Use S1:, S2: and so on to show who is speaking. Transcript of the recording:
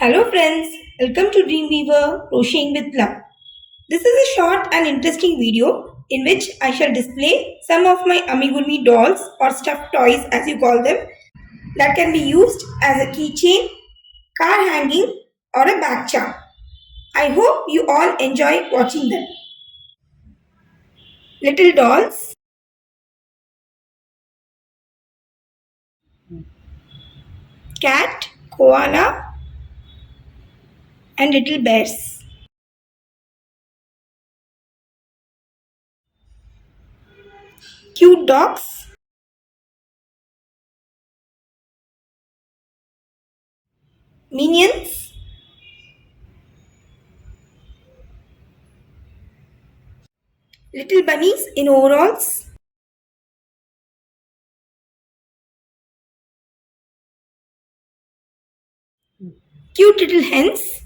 S1: Hello friends, welcome to Dreamweaver Crocheting with Love. This is a short and interesting video in which I shall display some of my amigurumi dolls or stuffed toys as you call them that can be used as a keychain, car hanging or a bag charm. I hope you all enjoy watching them. Little dolls, cat, koala and little bears. Cute dogs, minions, little bunnies in overalls, cute little hens,